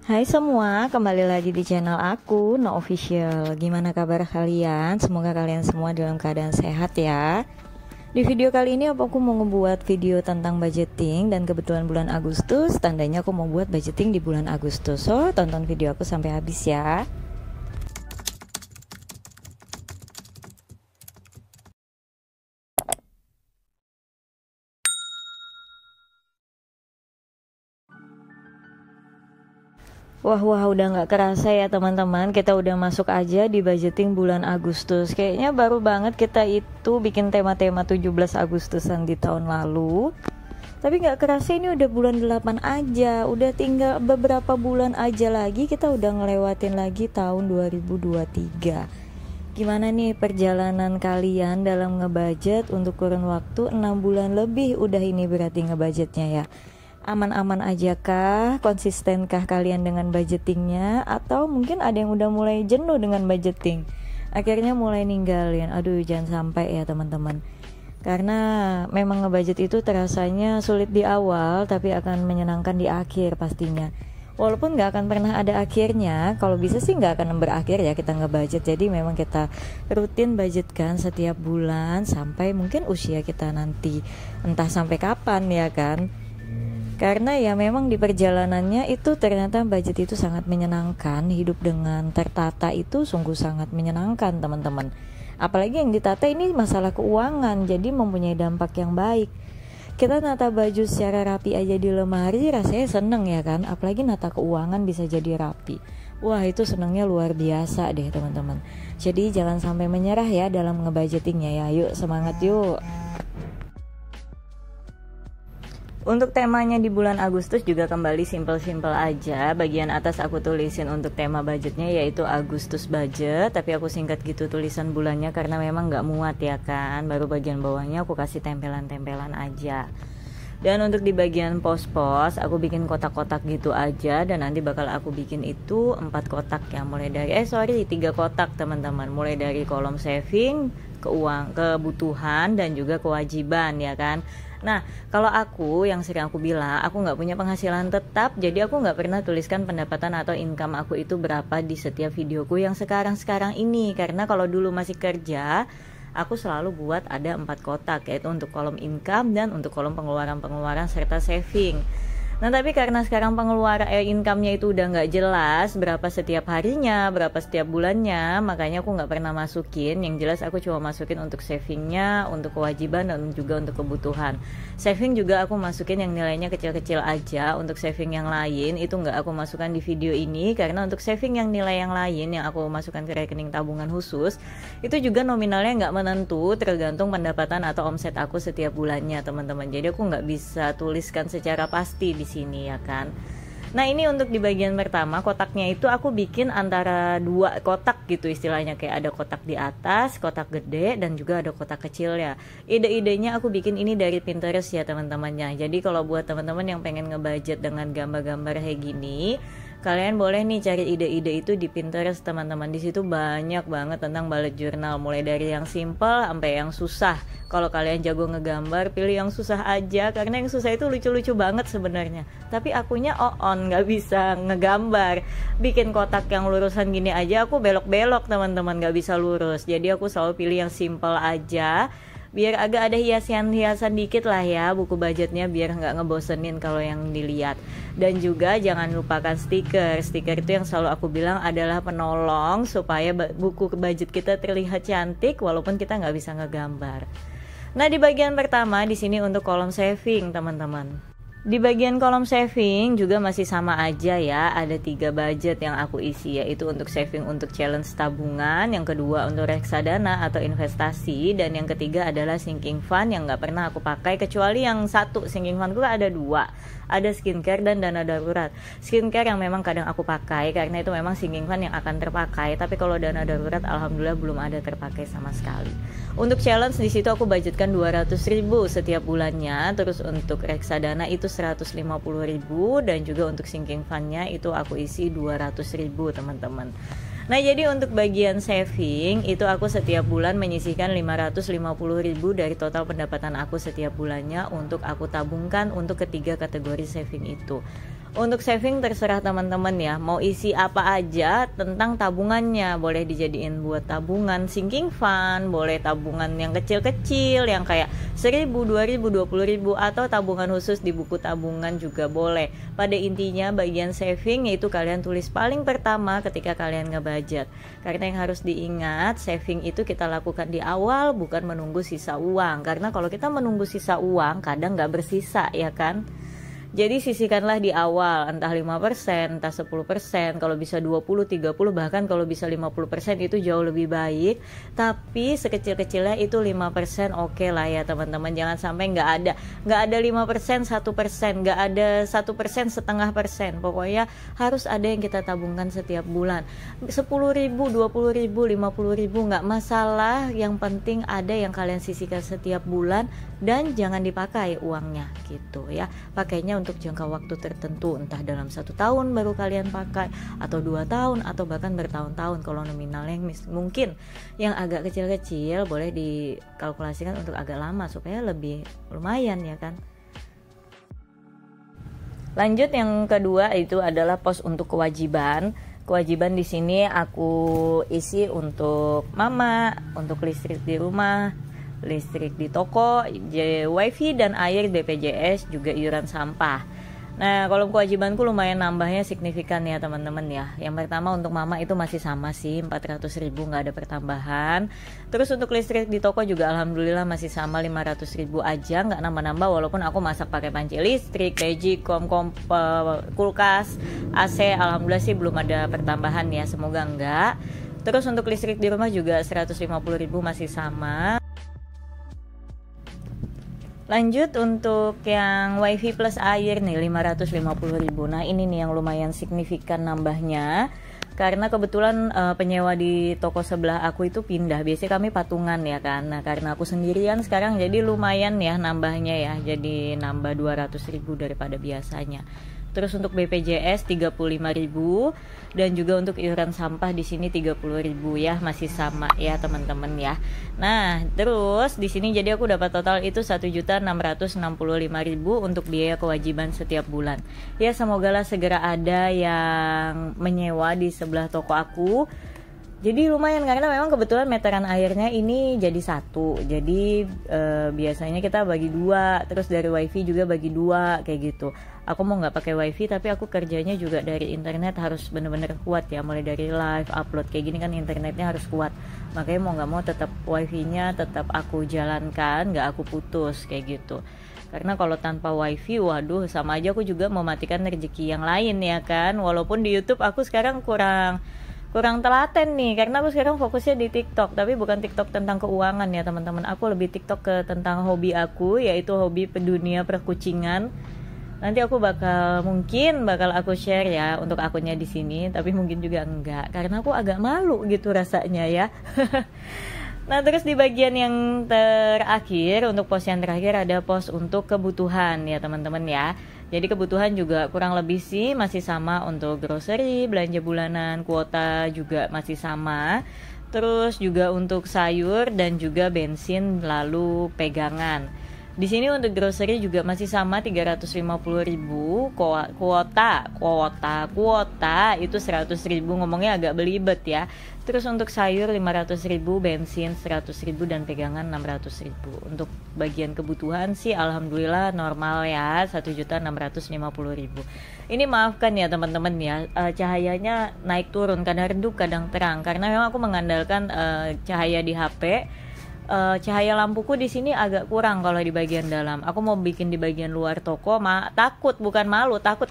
Hai semua, kembali lagi di channel aku, No Official. Gimana kabar kalian? Semoga kalian semua dalam keadaan sehat ya. Di video kali ini aku mau ngebuat video tentang budgeting. Dan kebetulan bulan Agustus, tandanya aku mau buat budgeting di bulan Agustus. So, tonton video aku sampai habis ya. Wah, udah nggak kerasa ya teman-teman, kita udah masuk aja di budgeting bulan Agustus. Kayaknya baru banget kita itu bikin tema-tema 17 Agustusan di tahun lalu. Tapi nggak kerasa ini udah bulan 8 aja, udah tinggal beberapa bulan aja lagi kita udah ngelewatin lagi tahun 2023. Gimana nih perjalanan kalian dalam ngebudget untuk kurun waktu 6 bulan lebih udah ini berarti ngebudgetnya ya? Aman-aman aja kah? Konsistenkah kalian dengan budgetingnya? Atau mungkin ada yang udah mulai jenuh dengan budgeting, akhirnya mulai ninggalin? Aduh, jangan sampai ya teman-teman. Karena memang ngebudget itu terasanya sulit di awal, tapi akan menyenangkan di akhir pastinya. Walaupun gak akan pernah ada akhirnya, kalau bisa sih gak akan berakhir ya kita ngebudget. Jadi memang kita rutin budgetkan setiap bulan sampai mungkin usia kita nanti, entah sampai kapan ya kan. Karena ya memang di perjalanannya itu ternyata budget itu sangat menyenangkan. Hidup dengan tertata itu sungguh sangat menyenangkan teman-teman. Apalagi yang ditata ini masalah keuangan, jadi mempunyai dampak yang baik. Kita nata baju secara rapi aja di lemari rasanya seneng ya kan. Apalagi nata keuangan bisa jadi rapi. Wah, itu senangnya luar biasa deh teman-teman. Jadi jangan sampai menyerah ya dalam ngebudgetingnya ya. Yuk semangat yuk. Untuk temanya di bulan Agustus juga kembali simple-simple aja. Bagian atas aku tulisin untuk tema budgetnya yaitu Agustus budget, tapi aku singkat gitu tulisan bulannya karena memang gak muat ya kan. Baru bagian bawahnya aku kasih tempelan-tempelan aja. Dan untuk di bagian pos-pos aku bikin kotak-kotak gitu aja. Dan nanti bakal aku bikin itu 4 kotak ya. Mulai dari 3 kotak teman-teman. Mulai dari kolom saving, kebutuhan dan juga kewajiban ya kan. Nah, kalau aku yang sering aku bilang, aku nggak punya penghasilan tetap, jadi aku nggak pernah tuliskan pendapatan atau income aku itu berapa di setiap videoku yang sekarang ini. Karena kalau dulu masih kerja, aku selalu buat ada 4 kotak, yaitu untuk kolom income dan untuk kolom pengeluaran serta saving. Nah, tapi karena sekarang income-nya itu udah nggak jelas berapa setiap harinya, berapa setiap bulannya, makanya aku nggak pernah masukin. Yang jelas aku cuma masukin untuk savingnya, untuk kewajiban dan juga untuk kebutuhan. Saving juga aku masukin yang nilainya kecil-kecil aja. Untuk saving yang lain itu nggak aku masukkan di video ini, karena untuk saving yang nilai yang lain yang aku masukkan ke rekening tabungan khusus itu juga nominalnya nggak menentu, tergantung pendapatan atau omset aku setiap bulannya teman-teman. Jadi aku nggak bisa tuliskan secara pasti di sini ya kan. Nah, ini untuk di bagian pertama kotaknya itu aku bikin antara 2 kotak gitu istilahnya, kayak ada kotak di atas, kotak gede dan juga ada kotak kecil ya. Ide-idenya aku bikin ini dari Pinterest ya teman-temannya. Jadi kalau buat teman-teman yang pengen ngebudget dengan gambar-gambar kayak gini, kalian boleh nih cari ide-ide itu di Pinterest teman-teman. Di situ banyak banget tentang bullet journal, mulai dari yang simple sampai yang susah. Kalau kalian jago ngegambar, pilih yang susah aja, karena yang susah itu lucu-lucu banget sebenarnya. Tapi akunya nggak bisa ngegambar. Bikin kotak yang lurusan gini aja aku belok-belok teman-teman, nggak bisa lurus. Jadi aku selalu pilih yang simple aja, biar agak ada hiasan-hiasan dikit lah ya buku budgetnya, biar nggak ngebosenin kalau yang dilihat. Dan juga jangan lupakan stiker itu yang selalu aku bilang adalah penolong supaya buku budget kita terlihat cantik walaupun kita nggak bisa ngegambar. Nah, di bagian pertama di sini untuk kolom saving teman-teman. Di bagian kolom saving juga masih sama aja ya, ada 3 budget yang aku isi, yaitu untuk saving untuk challenge tabungan, yang kedua untuk reksadana atau investasi, dan yang ketiga adalah sinking fund yang gak pernah aku pakai, kecuali yang satu sinking fund gue ada 2, ada skincare dan dana darurat. Skincare yang memang kadang aku pakai karena itu memang sinking fund yang akan terpakai, tapi kalau dana darurat alhamdulillah belum ada terpakai sama sekali. Untuk challenge di situ aku budgetkan 200.000 setiap bulannya, terus untuk reksadana itu 150.000, dan juga untuk sinking fund-nya itu aku isi 200.000 teman-teman. Nah, jadi untuk bagian saving itu aku setiap bulan menyisihkan 550.000 dari total pendapatan aku setiap bulannya untuk aku tabungkan untuk ketiga kategori saving itu. Untuk saving terserah teman-teman ya, mau isi apa aja tentang tabungannya. Boleh dijadiin buat tabungan sinking fund, boleh tabungan yang kecil-kecil yang kayak 1.000, 2.000, 20.000, atau tabungan khusus di buku tabungan juga boleh. Pada intinya bagian saving yaitu kalian tulis paling pertama ketika kalian ngebudget. Karena yang harus diingat, saving itu kita lakukan di awal, bukan menunggu sisa uang. Karena kalau kita menunggu sisa uang kadang nggak bersisa ya kan. Jadi sisihkanlah di awal, entah 5%, entah 10%, kalau bisa 20, 30, bahkan kalau bisa 50% itu jauh lebih baik. Tapi sekecil-kecilnya itu 5% oke lah ya teman-teman. Jangan sampai nggak ada 5%, 1%, nggak ada 1%, setengah persen. Pokoknya harus ada yang kita tabungkan setiap bulan. 10.000, 20.000, 50.000 nggak masalah. Yang penting ada yang kalian sisihkan setiap bulan dan jangan dipakai uangnya gitu ya. Pakainya untuk jangka waktu tertentu, entah dalam 1 tahun baru kalian pakai, atau 2 tahun, atau bahkan bertahun-tahun. Kalau nominalnya mungkin yang agak kecil-kecil boleh dikalkulasikan untuk agak lama supaya lebih lumayan ya kan. Lanjut, yang kedua itu adalah pos untuk kewajiban. Kewajiban di sini aku isi untuk mama, untuk listrik di rumah, listrik di toko, wifi dan air, BPJS, juga iuran sampah. Nah, kalau kewajibanku lumayan nambahnya signifikan ya teman-teman ya. Yang pertama untuk mama itu masih sama sih, 400.000, nggak ada pertambahan. Terus untuk listrik di toko juga alhamdulillah masih sama, 500.000 aja, nggak nambah-nambah. Walaupun aku masak pakai panci listrik, magicom, kulkas, AC, alhamdulillah sih belum ada pertambahan ya, semoga enggak. Terus untuk listrik di rumah juga 150.000 masih sama. Lanjut untuk yang wifi plus air nih 550.000. Nah ini nih yang lumayan signifikan nambahnya. Karena kebetulan penyewa di toko sebelah aku itu pindah. Biasanya kami patungan ya kan. Nah karena aku sendirian sekarang jadi lumayan ya nambahnya ya. Jadi nambah 200.000 daripada biasanya. Terus untuk BPJS 35.000 dan juga untuk iuran sampah di sini 30.000 ya, masih sama ya teman-teman ya. Nah, terus di sini jadi aku dapat total itu 1.665.000 untuk biaya kewajiban setiap bulan. Ya, semoga lah segera ada yang menyewa di sebelah toko aku. Jadi lumayan karena memang kebetulan meteran airnya ini jadi 1. Jadi biasanya kita bagi 2, terus dari wifi juga bagi 2 kayak gitu. Aku mau nggak pakai wifi tapi aku kerjanya juga dari internet harus bener-bener kuat ya. Mulai dari live, upload kayak gini kan internetnya harus kuat. Makanya mau nggak mau tetap wifi-nya tetap aku jalankan, nggak aku putus kayak gitu. Karena kalau tanpa wifi, waduh sama aja aku juga mematikan rezeki yang lain ya kan. Walaupun di YouTube aku sekarang kurang telaten nih karena aku sekarang fokusnya di TikTok, tapi bukan TikTok tentang keuangan ya teman-teman. Aku lebih TikTok ke tentang hobi aku, yaitu hobi dunia perkucingan. Nanti aku mungkin bakal aku share ya untuk akunnya di sini, tapi mungkin juga enggak karena aku agak malu gitu rasanya ya. Nah terus di bagian yang terakhir, untuk pos yang terakhir ada pos untuk kebutuhan ya teman-teman ya. Jadi kebutuhan juga kurang lebih sih masih sama untuk grocery, belanja bulanan, kuota juga masih sama. Terus juga untuk sayur dan juga bensin lalu pegangan. Di sini untuk grocery juga masih sama 350.000, kuota itu 100.000, ngomongnya agak belibet ya. Terus untuk sayur 500.000, bensin 100.000 dan pegangan 600.000. Untuk bagian kebutuhan sih alhamdulillah normal ya, 1.650.000. Ini maafkan ya teman-teman ya, cahayanya naik turun, kadang redup kadang terang karena memang aku mengandalkan cahaya di HP. Cahaya lampuku di sini agak kurang kalau di bagian dalam. Aku mau bikin di bagian luar toko, takut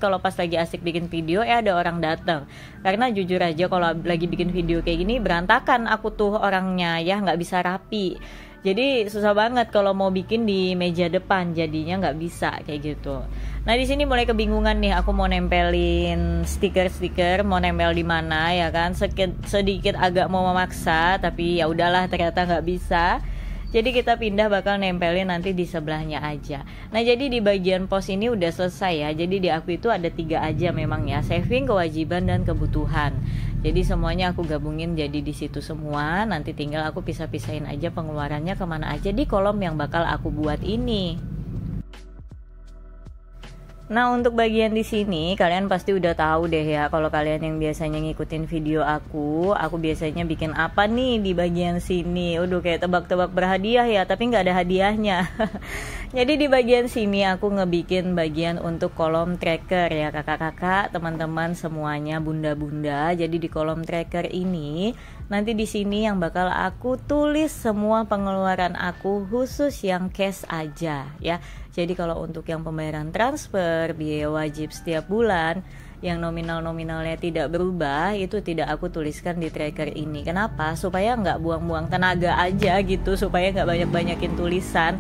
kalau pas lagi asik bikin video ada orang datang. Karena jujur aja kalau lagi bikin video kayak gini berantakan aku tuh orangnya ya, nggak bisa rapi. Jadi susah banget kalau mau bikin di meja depan, jadinya nggak bisa kayak gitu. Nah di sini mulai kebingungan nih, aku mau nempelin stiker, mau nempel di mana ya kan? Sedikit agak mau memaksa, tapi ya udahlah ternyata nggak bisa. Jadi kita pindah bakal nempelin nanti di sebelahnya aja. Nah jadi di bagian pos ini udah selesai ya. Jadi di aku itu ada 3 aja memang ya, saving, kewajiban, dan kebutuhan. Jadi semuanya aku gabungin jadi di situ semua. Nanti tinggal aku pisah-pisahin aja pengeluarannya kemana aja di kolom yang bakal aku buat ini. Nah, untuk bagian di sini kalian pasti udah tahu deh ya, kalau kalian yang biasanya ngikutin video aku biasanya bikin apa nih di bagian sini. Udah kayak tebak-tebak berhadiah ya, tapi nggak ada hadiahnya. Jadi di bagian sini aku ngebikin bagian untuk kolom tracker ya kakak-kakak, teman-teman semuanya, bunda-bunda. Jadi di kolom tracker ini nanti di sini yang bakal aku tulis semua pengeluaran aku khusus yang cash aja ya. Jadi kalau untuk yang pembayaran transfer, biaya wajib setiap bulan yang nominal-nominalnya tidak berubah, itu tidak aku tuliskan di tracker ini. Kenapa? Supaya nggak buang-buang tenaga aja gitu, supaya nggak banyak-banyakin tulisan.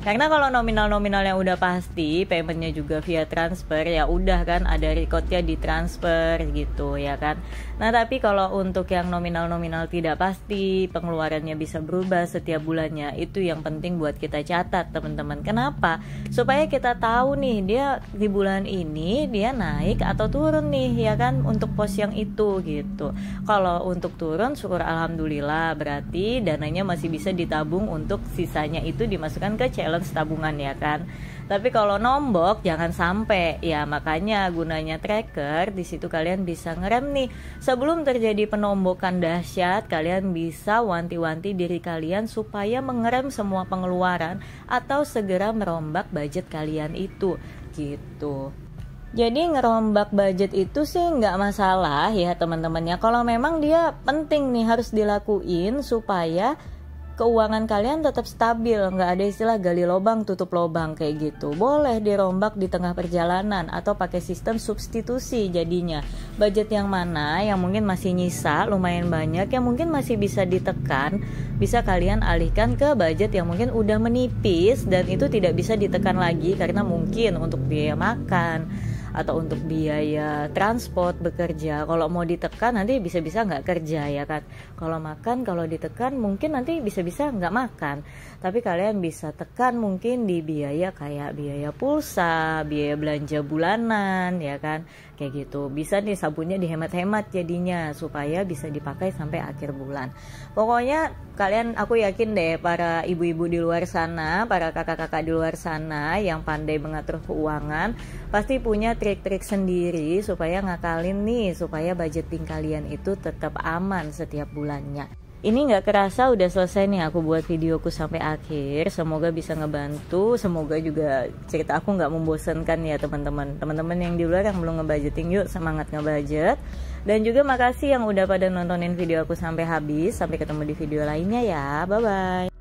Karena kalau nominal-nominal yang udah pasti, paymentnya juga via transfer, ya udah kan ada recordnya di transfer gitu ya kan. Nah tapi kalau untuk yang nominal-nominal tidak pasti, pengeluarannya bisa berubah setiap bulannya, itu yang penting buat kita catat teman-teman. Kenapa? Supaya kita tahu nih dia di bulan ini dia naik atau turun nih ya kan untuk pos yang itu gitu. Kalau untuk turun syukur alhamdulillah, berarti dananya masih bisa ditabung untuk sisanya itu dimasukkan ke challenge tabungan ya kan. Tapi kalau nombok jangan sampai ya, makanya gunanya tracker. Di situ kalian bisa ngerem nih sebelum terjadi penombokan dahsyat. Kalian bisa wanti-wanti diri kalian supaya mengerem semua pengeluaran atau segera merombak budget kalian itu gitu. Jadi ngerombak budget itu sih nggak masalah ya teman-temannya. Kalau memang dia penting nih harus dilakuin supaya keuangan kalian tetap stabil, nggak ada istilah gali lobang tutup lobang kayak gitu. Boleh dirombak di tengah perjalanan atau pakai sistem substitusi. Jadinya budget yang mana yang mungkin masih nyisa lumayan banyak, yang mungkin masih bisa ditekan, bisa kalian alihkan ke budget yang mungkin udah menipis dan itu tidak bisa ditekan lagi karena mungkin untuk biaya makan atau untuk biaya transport bekerja. Kalau mau ditekan nanti bisa-bisa nggak kerja ya kan. Kalau makan kalau ditekan mungkin nanti bisa-bisa nggak makan. Tapi kalian bisa tekan mungkin di biaya kayak biaya pulsa, biaya belanja bulanan ya kan. Kayak gitu. Bisa nih sabunnya dihemat-hemat jadinya supaya bisa dipakai sampai akhir bulan. Pokoknya kalian, aku yakin deh para ibu-ibu di luar sana, para kakak-kakak di luar sana yang pandai mengatur keuangan pasti punya trik-trik sendiri supaya ngakalin nih, supaya budgeting kalian itu tetap aman setiap bulannya. Ini nggak kerasa udah selesai nih aku buat videoku sampai akhir. Semoga bisa ngebantu, semoga juga cerita aku nggak membosankan ya teman-teman. Teman-teman yang di luar yang belum ngebudgeting, yuk semangat ngebudget. Dan juga makasih yang udah pada nontonin video aku sampai habis. Sampai ketemu di video lainnya ya, bye bye.